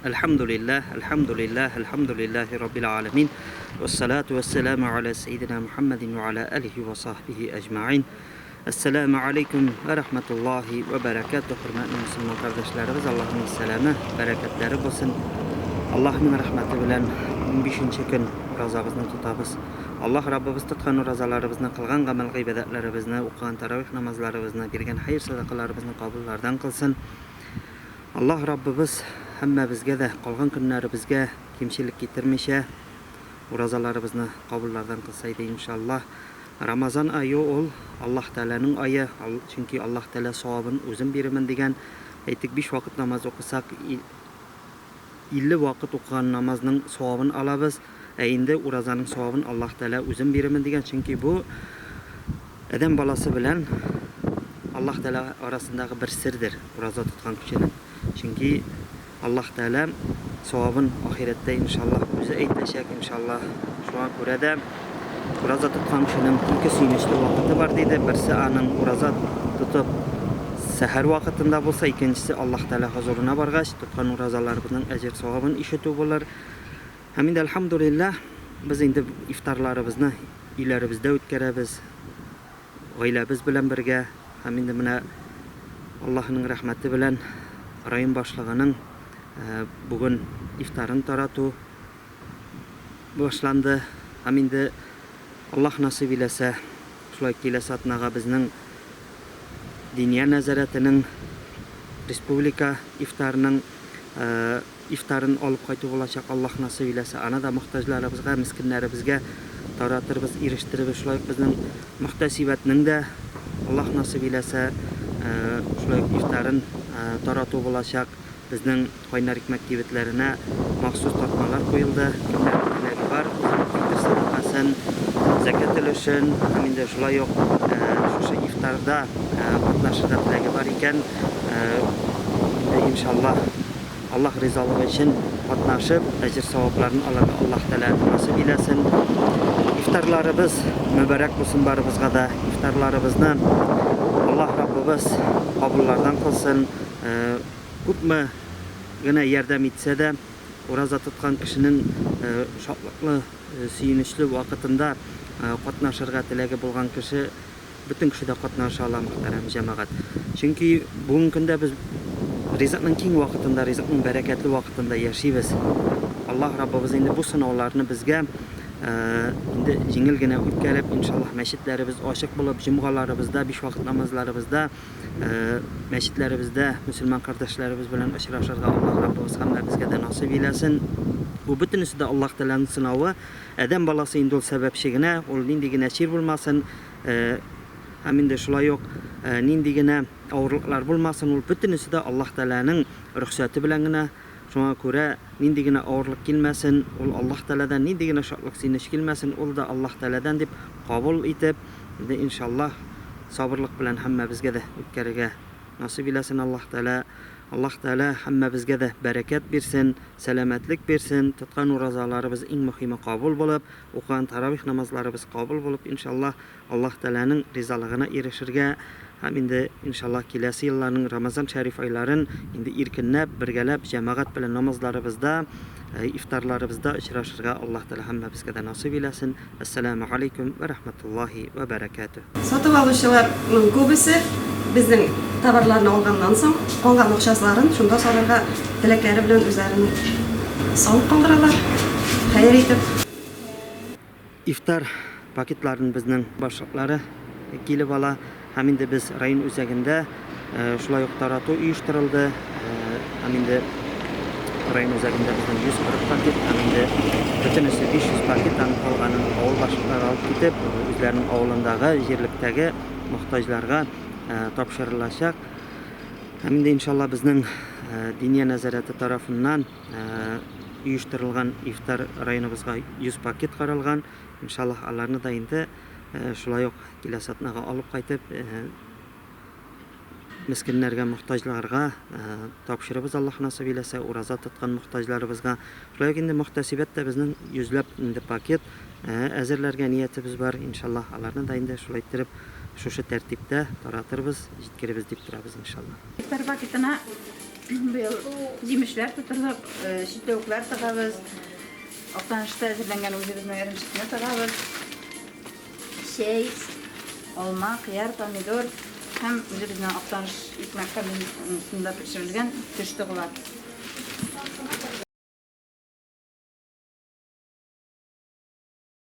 Elhamdülillahi Rabbil alemin. Vessalatu vesselamu ala seyyidina Muhammedin ve ala alihi ve sahbihi ecma'in. Esselamu aleyküm ve rahmetullahi ve berekatuhu. Hürmetli Müslüman kardeşlerimiz, Allah'ın selamı, bereketleri olsun. Allah'ın rahmeti bilen 15. gün razabızını tutabız. Allah Rabbimiz tutkan razalarımızını, kılgan gamel ibadetlerimizni, okuyan taravih namazlarımızını, bergen hayır sadakalarımızını kabullardan kılsın. Allah Rabbimiz hemme bizge de kalgan günlerimizge kimçilik getirmişe, razalarımızını kabullardan kılsaydı inşallah. Ramazan ayı ol, Allah Teala'nın ayı, çünkü Allah Teala savabın uzun birimin degen, aytik 5 vakit namaz okusak, 50 vakit okuyan namazının savabını alabız. Eğinde urazanın savabını Allah Teala uzun birimin degen, çünkü bu eden balası bilen Allah Teala arasındaki bir sirdir, uraza tutkan kişinin. Çünkü Allah Teala savabın ahirette inşallah bize eytleşecek inşallah. Şu an burada uraza tutkan kişinin iki süynüşlü vakiti var deydi. Birisi anın uraza tutup seher vakitinde bulsa, ikincisi Allah Teala huzuruna bargaç tutkan urazalarımızın ecir savabın işitu bulur. Hemin de elhamdülillah biz indi iftarlarımızı ilerimizde ötkerebiz. Gaylabız bilen birge. Hemin de buna Allah'ın rahmeti bilen Rayın başlığının bugün iftarın taratu başlandı. Hemin de Allah nasip ilese şulay kilese atnağa bizning Diniya Nazaretinin Respublika iftarın alıp qaytı olacak Allah nasip ilese. Ana da muhtajlarımızga, miskinlerimizge taratırız, iriştirib şulay bizning muhtasibatning de Allah nasip ilese şulay iftarın taratu olacak. Bizning Qaynar Hikmet Tibetlerine mahsus tatmalar koyuldu. Kimlerin tilagi var, fitr sadaqasin, zakat ülüşün, hemin de şulay yok, şu iftarda qatnaşırda tilagi var iken, inşallah Allah rizalığı için qatnaşıp, ecir savablarını Allah Teala nasip eylesin. İftarlarımız mübarek olsun barımızga da, iftarlarımızdan Allah Rabbimiz kabullardan kılsın. Kupma yine yardım etse de uraza tutkan kişinin şatlıklı, süyünüşlü vakitinde qatnaşırga tilagi bulgan kişi bütün kişi de qatnaşarlar muhterem cemaat. Çünkü bugün günde biz rizqning keng vakitinde, rizqning bereketli vakitinde yaşayız. Allah Rabbimiz indi bu sınavlarını bizge indi jengilgina o'tkazib inşallah masjidlarimiz ochiq bo'lib, jumg'alarimizda, 5 vaqt namozlarimizda, masjidlarimizda musulmon qardoshlarimiz bilan uchrashishga Alloh Rabbimiz hamma bizga da nasib eylesin. Bu bütünüsü de Allah Teala'nın sınavı. Adam balası indi ol sebepşigine, ol nindigine çir bulmasın. Hemin de şulay yok. Nindigine ağırlıklar bulmasın. Ol bütünüsü de Allah Teala'nın ruhsatı bilen şuna göre nindigine ağırlık gelmesin, ol Allah Teala'dan nindigine şartlık siniş gelmesin, ol da Allah Teala'dan dip kabul etip, de inşallah sabırlık bilen hamma bizge de ötkərige nasip eylesin Allah Teala. Allah Teala hamma bizge de bereket versin, selametlik versin, tutkan urazalarımız en mühimi kabul bulup, okuyan taravih namazlarımız kabul bulup, inşallah Allah Teala'nın rizalığına erişirge. Hem de inşallah kilesi yıllarının Ramazan şerif ayların indi irkinlep, birgelep, cemaat bilen namazlarımızda, iftarlarımızda işraşırga Allah Teala hamma bizge de nasip eylesin. Esselamu aleyküm ve rahmetullahi ve berekatuhu. Satып alışçılarının köbüsü bizning tabarlarını algandan soň, algan akçaslaарын şunda sorarga dilekleri bilen üzerine son kaldıralar. Hayır etip. İftar paketlarının bizning başlıkları kelip ala. Hemin de biz rayın üzerinde şulay yok taratu uyuşturuldu. Hemin de rayın üzerinde bizden 140 paket, hemin de bütünüsü 500 paketten kalganın avul başlıkları alıp gidip, üzerinin avulundagi, yerliktagi muhtajlarga topşırılacak. Hemin de inşallah bizden Diniya Nazareti tarafından uyuşturulgan iftar rayınımızga 100 paket karalgan. İnşallah alarını da indi şulay yok kilesatnaga alıp qaytıp miskinlerge, muhtajlarga topşırыбыз Allah nasip eylese, uraza tutkan muhtajlarımızga. Şulay yok indi muhtasibat da bizning 100'lep indi paket әзерләргә ниятебез бар. İnşallah alarны да indi şulay ettirip şu tertipte taratırбыз, җиткеребез дип торабыз иншалла. İftar vakitine Быел җимешләр тутырдык, читләүкләр тыгабыз. Актанышта әзерләнгән үзебезнең эремчекне тыгабыз. Чәй, алма, кыяр, помидор һәм үзебезнең актаныш икмәк комбинатында пешерелгән төш тыгылар.